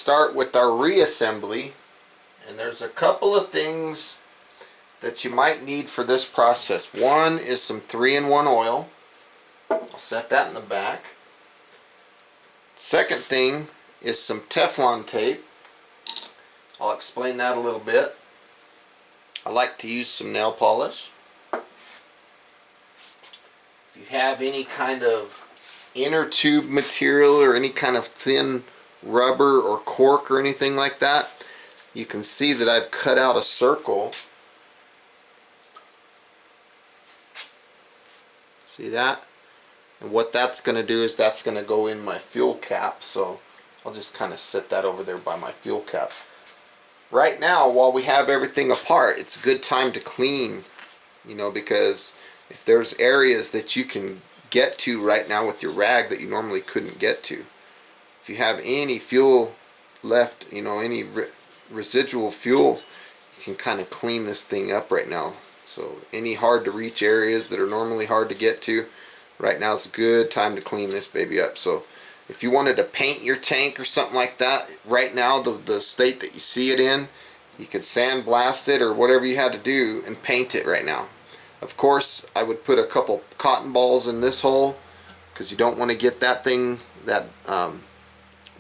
start with our reassembly, and there's a couple of things that you might need for this process. One is some 3-in-1 oil. I'll set that in the back. Second thing is some Teflon tape. I'll explain that a little bit. I like to use some nail polish. If you have any kind of inner tube material or any kind of thin rubber or cork or anything like that, you can see that I've cut out a circle. See that? And what that's going to do is that's going to go in my fuel cap, so I'll just kind of set that over there by my fuel cap. Right now, while we have everything apart, it's a good time to clean, you know, because if there's areas that you can get to right now with your rag that you normally couldn't get to. If you have any fuel left, you know, any residual fuel, you can kind of clean this thing up right now. So any hard to reach areas that are normally hard to get to, right now is a good time to clean this baby up. So if you wanted to paint your tank or something like that, right now the state that you see it in, you could sandblast it or whatever you had to do and paint it right now. Of course, I would put a couple cotton balls in this hole because you don't want to get that thing, that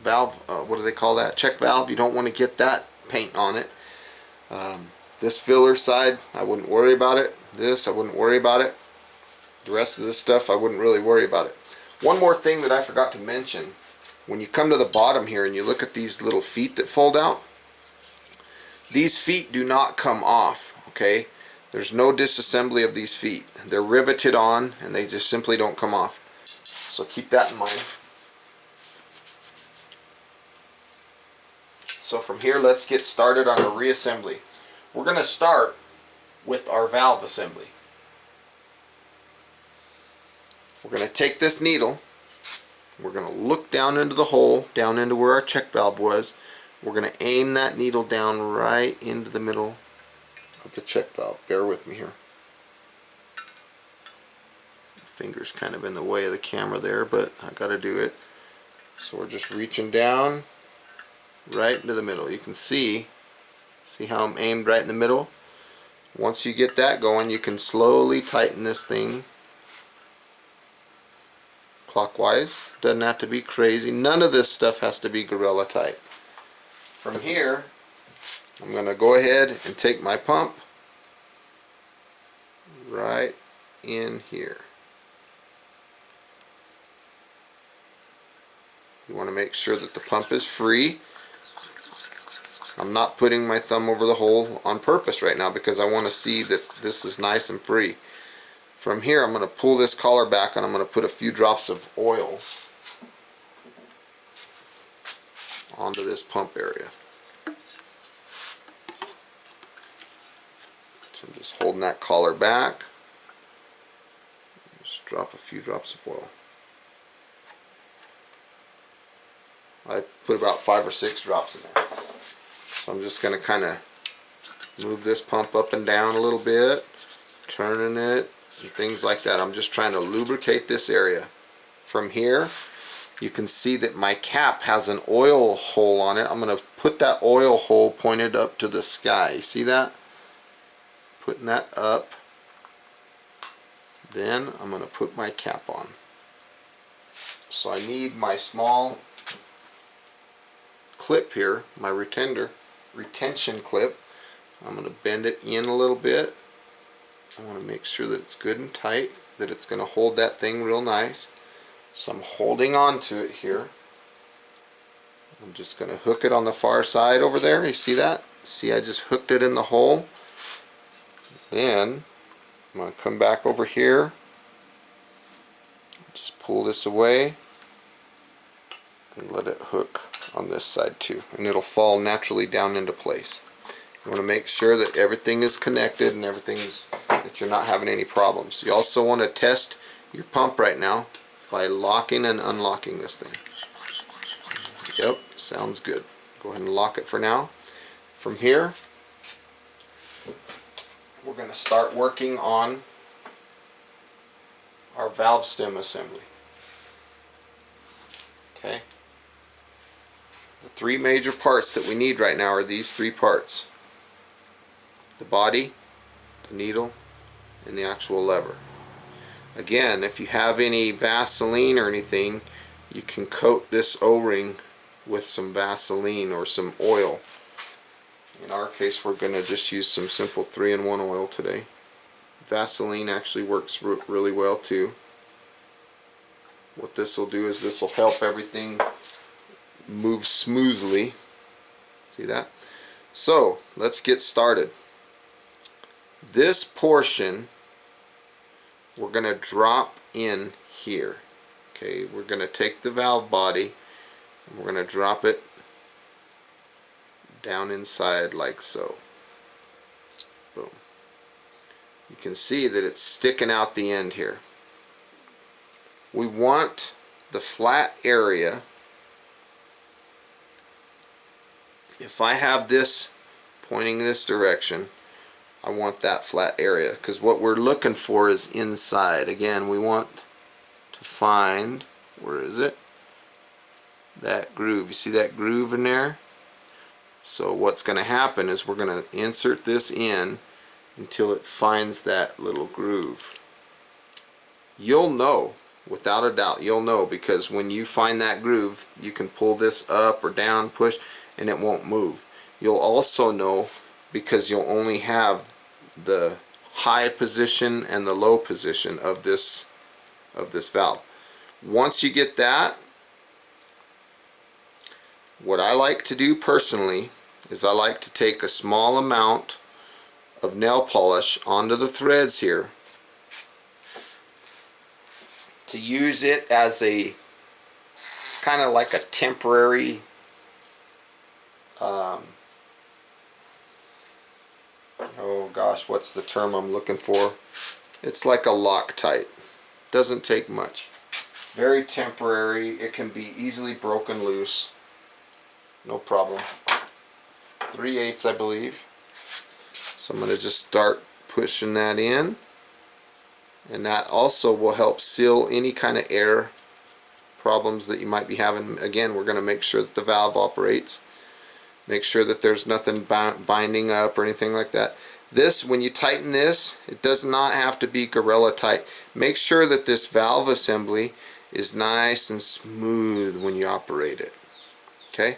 valve, what do they call that? Check valve. You don't want to get that paint on it. This filler side, I wouldn't worry about it. This, I wouldn't worry about it. The rest of this stuff, I wouldn't really worry about it. One more thing that I forgot to mention. When you come to the bottom here and you look at these little feet that fold out, these feet do not come off, okay? There's no disassembly of these feet. They're riveted on and they just simply don't come off. So keep that in mind. So from here, let's get started on our reassembly. We're going to start with our valve assembly. We're going to take this needle, we're going to look down into the hole, down into where our check valve was. We're going to aim that needle down right into the middle of the check valve. Bear with me here. My finger's kind of in the way of the camera there, but I got to do it. So we're just reaching down right into the middle. You can see how I'm aimed right in the middle? Once you get that going, you can slowly tighten this thing clockwise. Doesn't have to be crazy. None of this stuff has to be gorilla tight. From here, I'm going to go ahead and take my pump right in here. You want to make sure that the pump is free. I'm not putting my thumb over the hole on purpose right now because I want to see that this is nice and free. From here, I'm going to pull this collar back and I'm going to put a few drops of oil onto this pump area. So I'm just holding that collar back. Just drop a few drops of oil. I put about 5 or 6 drops in there. So I'm just going to kind of move this pump up and down a little bit, turning it, and things like that. I'm just trying to lubricate this area. From here, you can see that my cap has an oil hole on it. I'm going to put that oil hole pointed up to the sky. You see that? Putting that up. Then I'm going to put my cap on. So I need my small clip here, my retention clip. I'm going to bend it in a little bit. I want to make sure that it's good and tight, that it's going to hold that thing real nice. So I'm holding on to it here. I'm just going to hook it on the far side over there. You see that? See, I just hooked it in the hole. Then I'm going to come back over here. Just pull this away and let it hook on this side too, and it'll fall naturally down into place. You want to make sure that everything is connected and that you're not having any problems. You also want to test your pump right now by locking and unlocking this thing. Yep, sounds good. Go ahead and lock it for now. From here, we're going to start working on our valve stem assembly. Okay. The three major parts that we need right now are these three parts: the body, the needle, and the actual lever. Again, if you have any Vaseline or anything, you can coat this O-ring with some Vaseline or some oil. In our case, we're going to just use some simple 3-in-1 oil today. Vaseline actually works really well too. What this will do is this will help everything move smoothly. See that? So let's get started. This portion we're going to drop in here. Okay, we're going to take the valve body and we're going to drop it down inside like so. Boom. You can see that it's sticking out the end here. We want the flat area. If I have this pointing this direction, I want that flat area, because what we're looking for is inside. Again, we want to find, where is it? That groove. You see that groove in there? So what's going to happen is we're going to insert this in until it finds that little groove. You'll know, without a doubt, you'll know, because when you find that groove, you can pull this up or down, push, and it won't move. You'll also know because you'll only have the high position and the low position of this valve. Once you get that, what I like to do personally is I like to take a small amount of nail polish onto the threads here to use it as a, it's kind of like a temporary oh gosh, what's the term I'm looking for? It's like a Loctite. Doesn't take much. Very temporary. It can be easily broken loose. No problem. 3/8, I believe. So I'm going to just start pushing that in. And that also will help seal any kind of air problems that you might be having. Again, we're going to make sure that the valve operates. Make sure that there's nothing binding up or anything like that. This, when you tighten this, it does not have to be gorilla tight. Make sure that this valve assembly is nice and smooth when you operate it. Okay?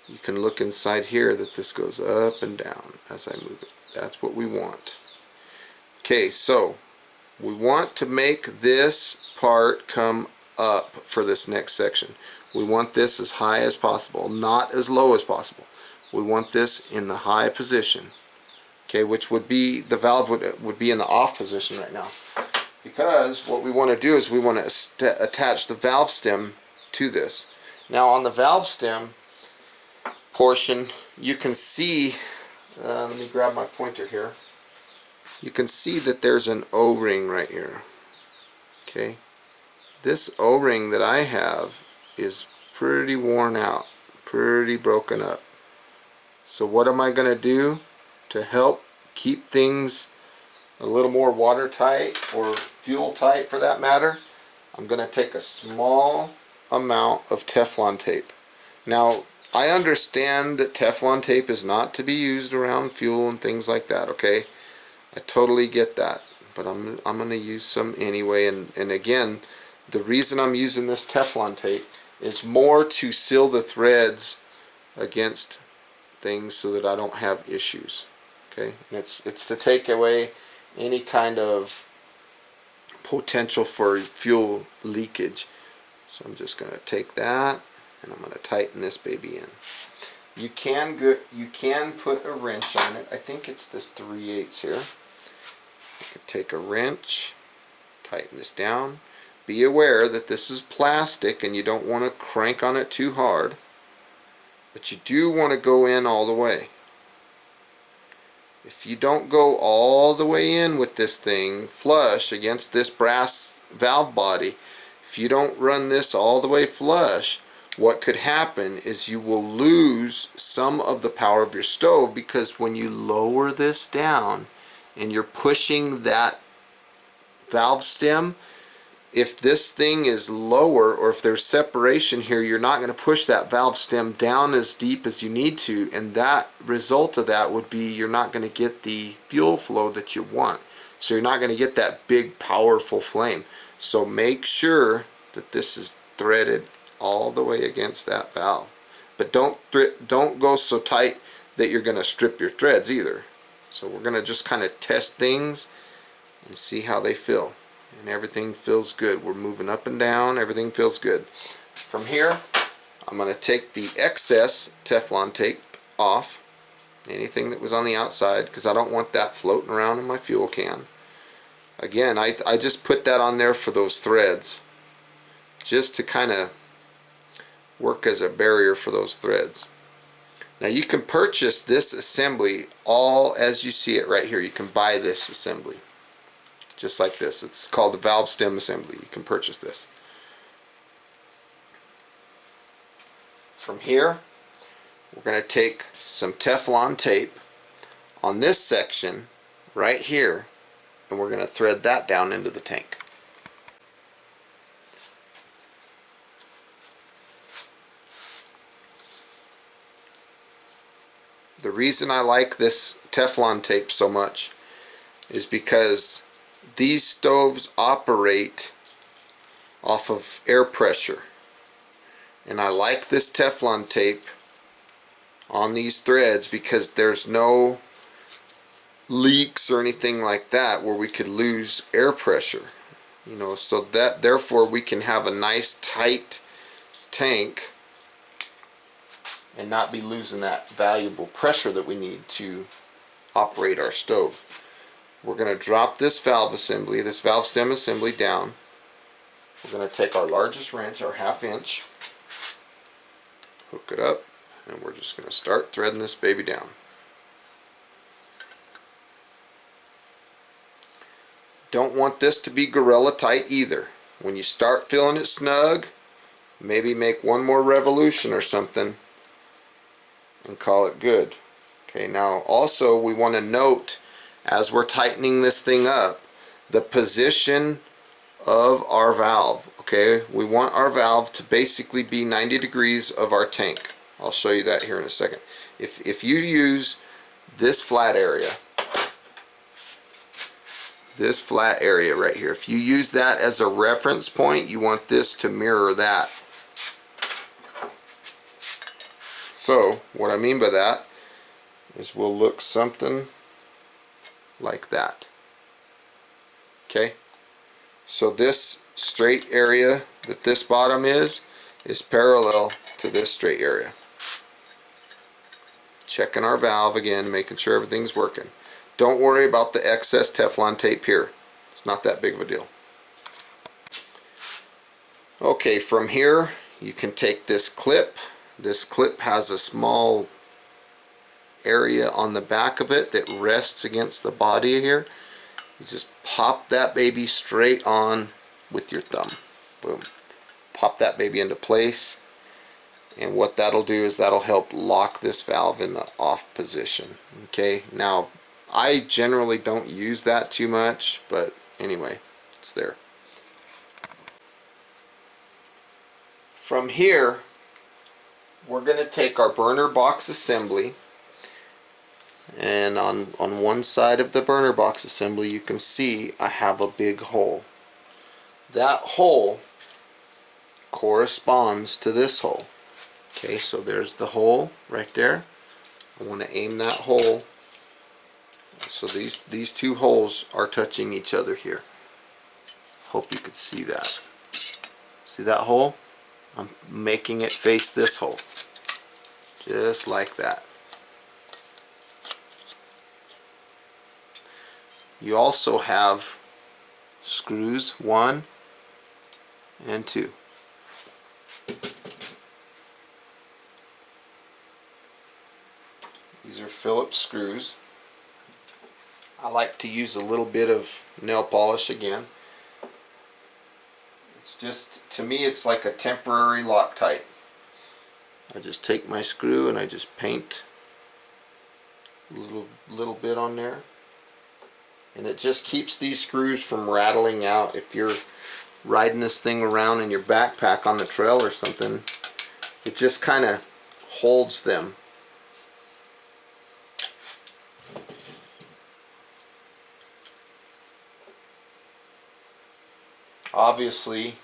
You can look inside here that this goes up and down as I move it. That's what we want. Okay, so we want to make this part come up for this next section. We want this as high as possible, not as low as possible. We want this in the high position, okay, which would be, the valve would be in the off position right now, because what we want to do is we want to attach the valve stem to this. Now on the valve stem portion, you can see, let me grab my pointer here, you can see that there's an O-ring right here. Okay, this O-ring that I have is pretty worn out, pretty broken up. So what am I going to do to help keep things a little more watertight, or fuel tight for that matter? I'm going to take a small amount of Teflon tape. Now I understand that Teflon tape is not to be used around fuel and things like that, okay? I totally get that, but I'm going to use some anyway. And again, the reason I'm using this Teflon tape is more to seal the threads against things so that I don't have issues. Okay, and it's to take away any kind of potential for fuel leakage. So I'm just going to take that and I'm going to tighten this baby in. You can put a wrench on it. I think it's this 3/8 here. You can take a wrench, tighten this down. Be aware that this is plastic and you don't want to crank on it too hard, but you do want to go in all the way. If you don't go all the way in with this thing flush against this brass valve body, if you don't run this all the way flush, what could happen is you will lose some of the power of your stove, because when you lower this down and you're pushing that valve stem, if this thing is lower, or if there's separation here, you're not going to push that valve stem down as deep as you need to, and that result of that would be you're not going to get the fuel flow that you want. So you're not going to get that big powerful flame. So make sure that this is threaded all the way against that valve. But don't go so tight that you're going to strip your threads either. So we're going to just kind of test things and see how they feel. And everything feels good. We're moving up and down. Everything feels good. From here, I'm going to take the excess Teflon tape off. Anything that was on the outside, because I don't want that floating around in my fuel can. Again, I just put that on there for those threads, just to kind of work as a barrier for those threads. Now you can purchase this assembly all as you see it right here. You can buy this assembly just like this. It's called the valve stem assembly. You can purchase this. From here, we're going to take some Teflon tape on this section right here, and we're going to thread that down into the tank. The reason I like this Teflon tape so much is because these stoves operate off of air pressure, and I like this Teflon tape on these threads because there's no leaks or anything like that where we could lose air pressure, you know, so that therefore we can have a nice tight tank and not be losing that valuable pressure that we need to operate our stove. We're going to drop this valve assembly, this valve stem assembly down. We're going to take our largest wrench, our 1/2 inch, hook it up, and we're just going to start threading this baby down. Don't want this to be gorilla tight either. When you start feeling it snug, maybe make one more revolution or something and call it good. Okay, now also we want to note, as we're tightening this thing up, the position of our valve. Okay, we want our valve to basically be 90 degrees of our tank. I'll show you that here in a second. If you use this flat area right here, if you use that as a reference point, you want this to mirror that. So what I mean by that is we'll look something like that. Okay, so this straight area that this bottom is parallel to this straight area. Checking our valve again, making sure everything's working. Don't worry about the excess Teflon tape here. It's not that big of a deal. Okay, from here you can take this clip. This clip has a small area on the back of it that rests against the body here. You just pop that baby straight on with your thumb. Boom. Pop that baby into place, and what that'll do is that'll help lock this valve in the off position. Okay, now I generally don't use that too much, but anyway, it's there. From here, we're going to take our burner box assembly, and on one side of the burner box assembly you can see I have a big hole. That hole corresponds to this hole. Okay, so there's the hole right there. I want to aim that hole so these two holes are touching each other here. Hope you could see that. See that hole? I'm making it face this hole. Just like that. You also have screws 1 and 2. These are Phillips screws. I like to use a little bit of nail polish again. It's just, to me, it's like a temporary Loctite. I just take my screw and I just paint a little bit on there, and it just keeps these screws from rattling out. If you're riding this thing around in your backpack on the trail or something, it just kind of holds them. Obviously,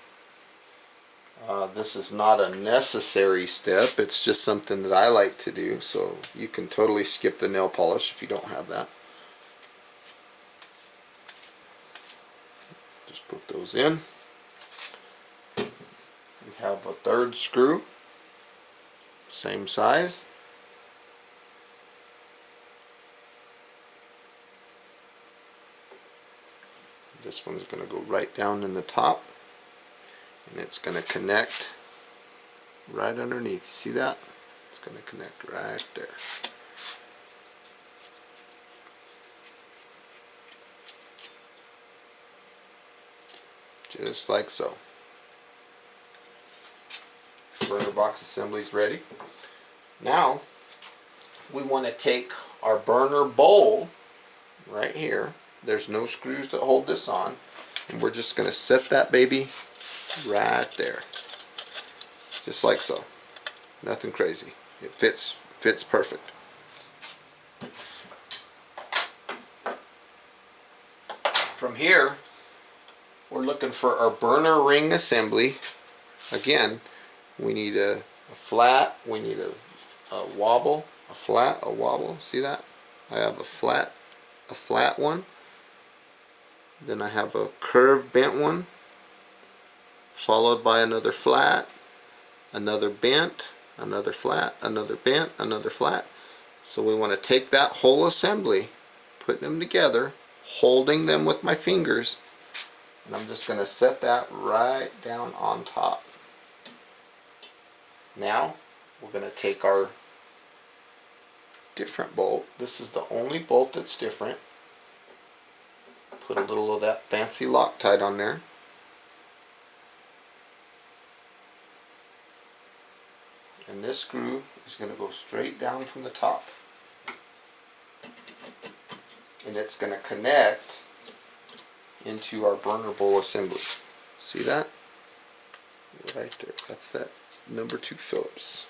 this is not a necessary step. It's just something that I like to do, so you can totally skip the nail polish if you don't have that. Just put those in. We have a third screw, same size. This one's going to go right down in the top, and it's going to connect right underneath. See that? It's going to connect right there. Just like so. Burner box assembly is ready. Now we want to take our burner bowl right here. There's no screws that hold this on, and we're just going to set that baby right there, just like so. Nothing crazy. It fits perfect. From here, we're looking for our burner ring assembly. Again, we need a flat, we need a wobble, a flat, a wobble. See that? I have a flat one. Then I have a curved bent one, followed by another flat, another bent, another flat, another bent, another flat. So we want to take that whole assembly, put them together, holding them with my fingers, and I'm just going to set that right down on top. Now we're going to take our different bolt. This is the only bolt that's different. Put a little of that fancy Loctite on there. And this screw is going to go straight down from the top. And it's going to connect into our burner bowl assembly. See that? Right there. That's that number 2 Phillips.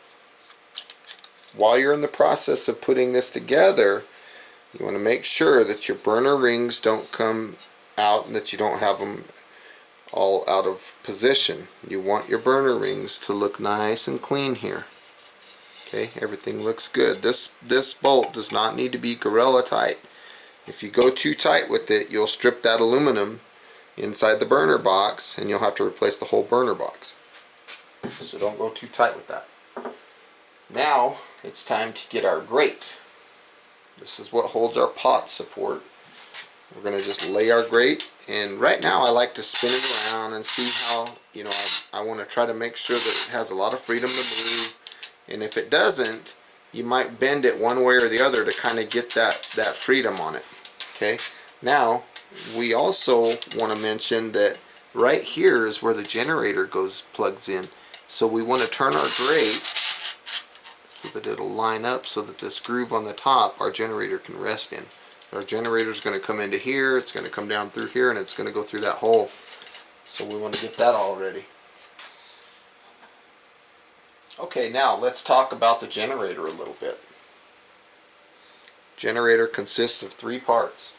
While you're in the process of putting this together, you want to make sure that your burner rings don't come out and that you don't have them all out of position. You want your burner rings to look nice and clean here. Okay, everything looks good. This bolt does not need to be gorilla tight. If you go too tight with it, you'll strip that aluminum inside the burner box and you'll have to replace the whole burner box. So don't go too tight with that. Now it's time to get our grate. This is what holds our pot support. We're going to just lay our grate, and right now I like to spin it around and see how, you know, I want to try to make sure that it has a lot of freedom to move, and if it doesn't, you might bend it one way or the other to kind of get that freedom on it. Okay, now we also want to mention that right here is where the generator plugs in, so we want to turn our grate so that it'll line up so that this groove on the top our generator can rest in. Our generator is going to come into here, it's going to come down through here, and it's going to go through that hole. So we want to get that all ready. Okay, now let's talk about the generator a little bit. Generator consists of 3 parts.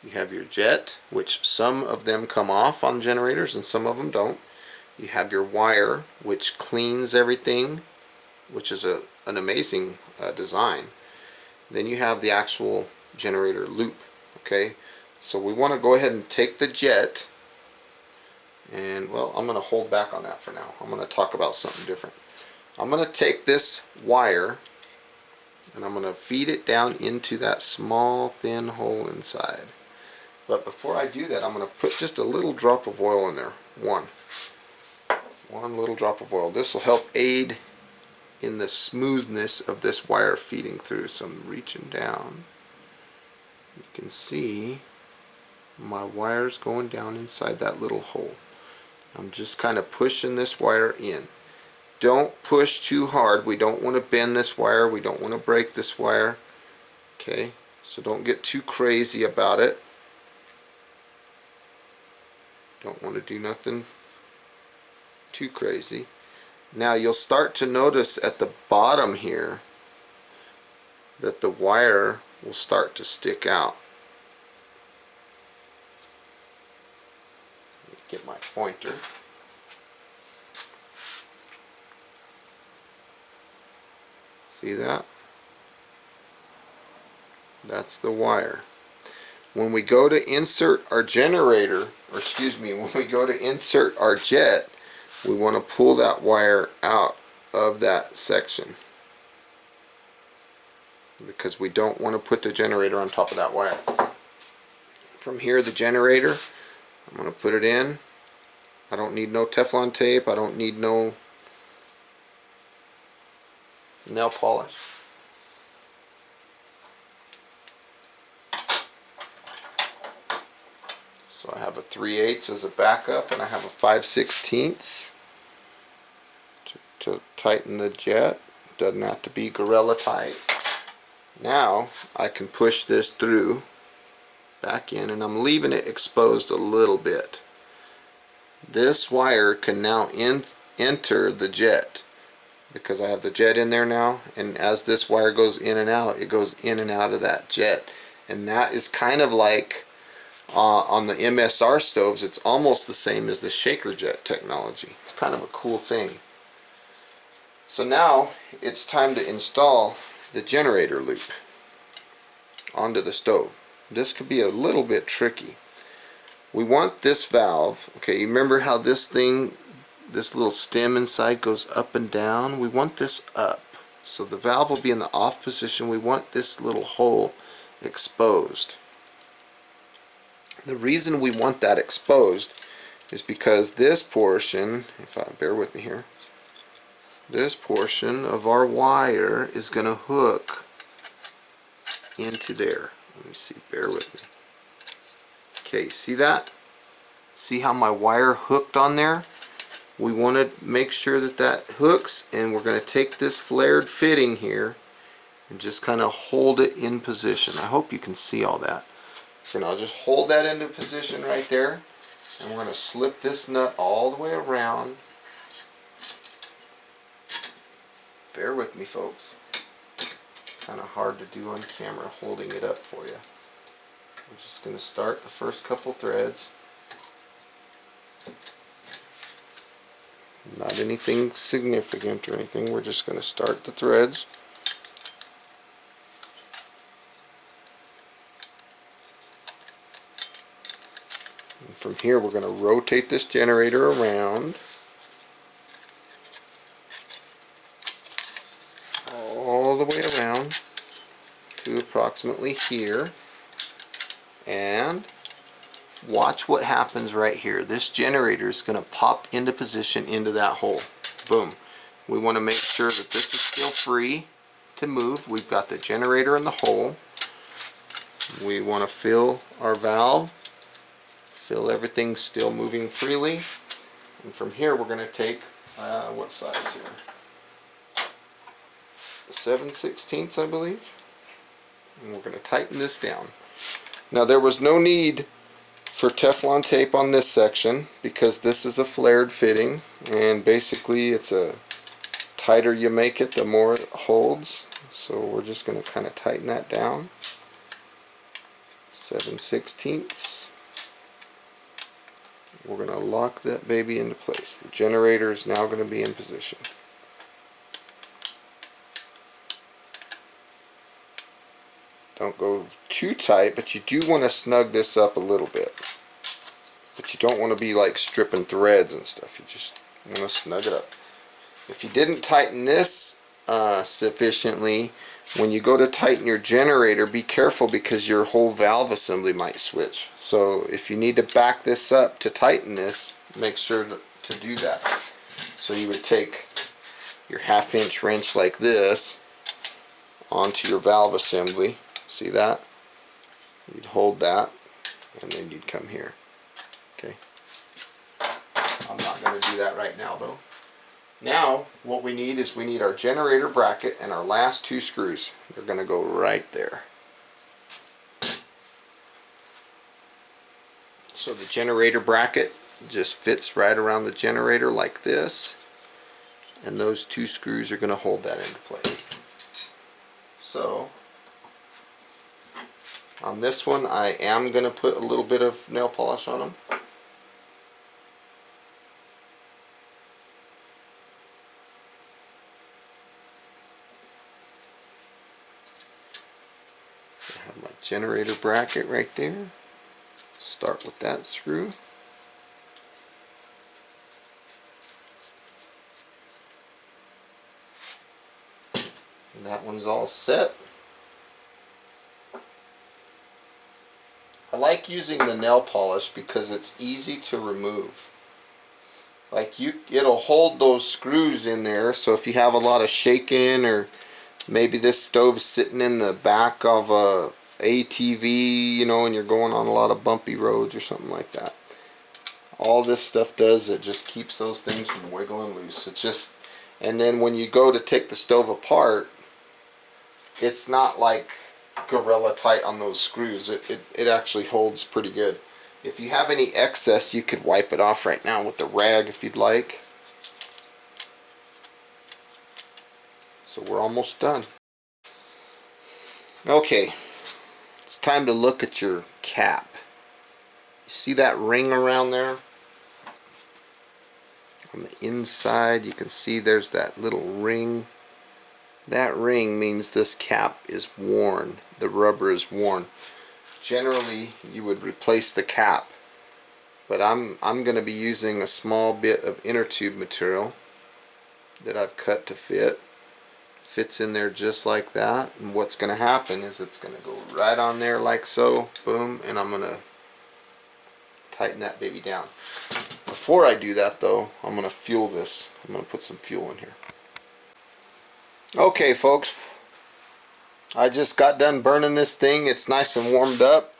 You have your jet, which some of them come off on generators and some of them don't. You have your wire, which cleans everything, which is an amazing design. Then you have the actual generator loop. Okay, so we want to go ahead and take the jet, and well, I'm going to hold back on that for now. I'm going to talk about something different. I'm going to take this wire and I'm going to feed it down into that small thin hole inside. But before I do that, I'm going to put just a little drop of oil in there. One little drop of oil. This will help aid in the smoothness of this wire feeding through. So I'm reaching down. You can see my wires going down inside that little hole. I'm just kind of pushing this wire in. Don't push too hard. We don't want to bend this wire. We don't want to break this wire. Okay, so don't get too crazy about it. Don't want to do nothing too crazy. Now you'll start to notice at the bottom here that the wire will start to stick out. Let me get my pointer. See that? That's the wire. When we go to insert our generator, or excuse me, when we go to insert our jet, we want to pull that wire out of that section, because we don't want to put the generator on top of that wire. From here, the generator, I'm going to put it in. I don't need no Teflon tape. I don't need no nail polish. So I have a 3/8 as a backup, and I have a 5/16 to tighten the jet. Doesn't have to be gorilla tight. Now I can push this through back in, and I'm leaving it exposed a little bit. This wire can now enter the jet, because I have the jet in there now, and as this wire goes in and out, it goes in and out of that jet. And that is kind of like on the MSR stoves, it's almost the same as the shaker jet technology. It's kind of a cool thing. So now it's time to install the generator loop onto the stove. This could be a little bit tricky. We want this valve, okay, you remember how this thing, this little stem inside goes up and down? We want this up. So the valve will be in the off position. We want this little hole exposed. The reason we want that exposed is because this portion, if I bear with me here, this portion of our wire is going to hook into there. Let me see, bear with me. Okay, see that? See how my wire hooked on there? We want to make sure that that hooks, and we're going to take this flared fitting here and just kind of hold it in position. I hope you can see all that. So now just hold that into position right there, and we're going to slip this nut all the way around. Bear with me, folks. Kind of hard to do on camera holding it up for you. I'm just going to start the first couple threads. Not anything significant or anything, we're just going to start the threads. And from here we're going to rotate this generator around all the way around to approximately here, and watch what happens right here. This generator is going to pop into position into that hole. Boom. We want to make sure that this is still free to move. We've got the generator in the hole. We want to fill our valve, fill everything still moving freely, and from here we're going to take what size here? 7/16, I believe, and we're going to tighten this down. Now there was no need for Teflon tape on this section because this is a flared fitting, and basically it's a tighter you make it, the more it holds. So we're just going to kind of tighten that down. 7/16. We're going to lock that baby into place. The generator is now going to be in position. Don't go too tight, but you do want to snug this up a little bit. But you don't want to be like stripping threads and stuff. You just want to snug it up. If you didn't tighten this sufficiently, when you go to tighten your generator, be careful because your whole valve assembly might switch. So if you need to back this up to tighten this, make sure to do that. So you would take your 1/2" wrench like this onto your valve assembly. See that? You'd hold that, and then you'd come here. Okay. I'm not going to do that right now, though. Now, what we need is we need our generator bracket and our last 2 screws. They're going to go right there. So the generator bracket just fits right around the generator like this, and those two screws are going to hold that into place. So on this one I am going to put a little bit of nail polish on them. I have my generator bracket right there. Start with that screw. And that one's all set. I like using the nail polish because it's easy to remove. Like it'll hold those screws in there, so if you have a lot of shaking, or maybe this stove's sitting in the back of a ATV, you know, and you're going on a lot of bumpy roads or something like that. All this stuff does, it just keeps those things from wiggling loose. It's just, and then when you go to take the stove apart, it's not like Gorilla tight on those screws. It actually holds pretty good. If you have any excess, you could wipe it off right now with the rag if you'd like. So we're almost done. Okay, it's time to look at your cap. You see that ring around there? On the inside you can see there's that little ring. That ring means this cap is worn. The rubber is worn. Generally you would replace the cap, but I'm going to be using a small bit of inner tube material that I've cut to fit. Fits in there just like that, and what's going to happen is it's going to go right on there like so, boom, and I'm going to tighten that baby down. Before I do that though, I'm going to fuel this. I'm going to put some fuel in here. Okay folks, I just got done burning this thing. It's nice and warmed up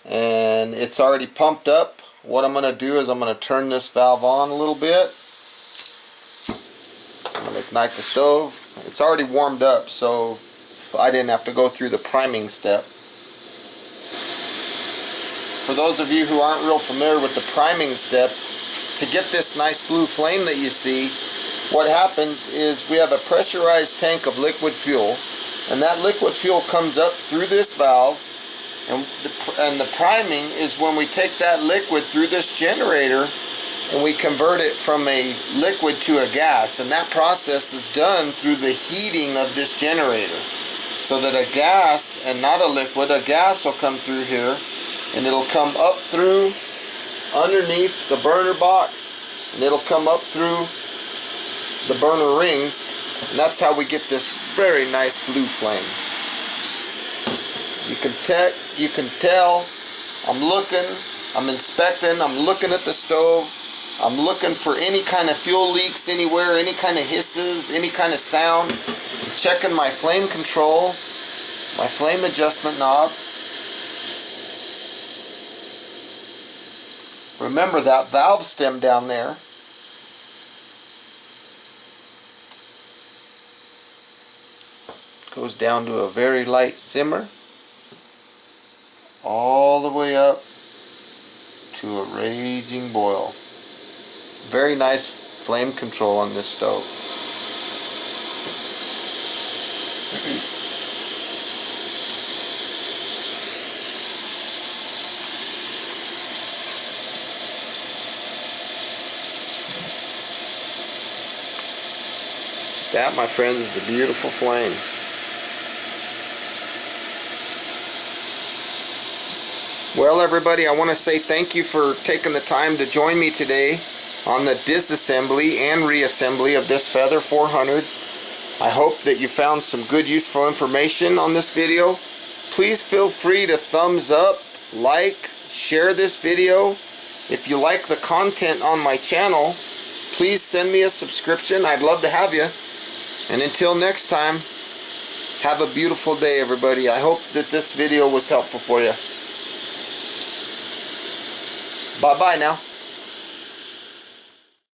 and it's already pumped up. What I'm going to do is I'm going to turn this valve on a little bit. I'm going to ignite the stove. It's already warmed up, so I didn't have to go through the priming step. For those of you who aren't real familiar with the priming step, to get this nice blue flame that you see, what happens is we have a pressurized tank of liquid fuel, and that liquid fuel comes up through this valve, and the priming is when we take that liquid through this generator and we convert it from a liquid to a gas, and that process is done through the heating of this generator, so that a gas and not a liquid, a gas will come through here and it'll come up through underneath the burner box, and it'll come up through the burner rings, and that's how we get this very nice blue flame. You can tell I'm looking, I'm inspecting, I'm looking at the stove, I'm looking for any kind of fuel leaks anywhere, any kind of hisses, any kind of sound. I'm checking my flame control, my flame adjustment knob. Remember that valve stem down there. Goes down to a very light simmer, all the way up to a raging boil. Very nice flame control on this stove. That, my friends, is a beautiful flame. Well, everybody, I want to say thank you for taking the time to join me today on the disassembly and reassembly of this Feather 400. I hope that you found some good useful information on this video. Please feel free to thumbs up, like, share this video. If you like the content on my channel, please send me a subscription. I'd love to have you. And until next time, have a beautiful day, everybody. I hope that this video was helpful for you. Bye-bye now.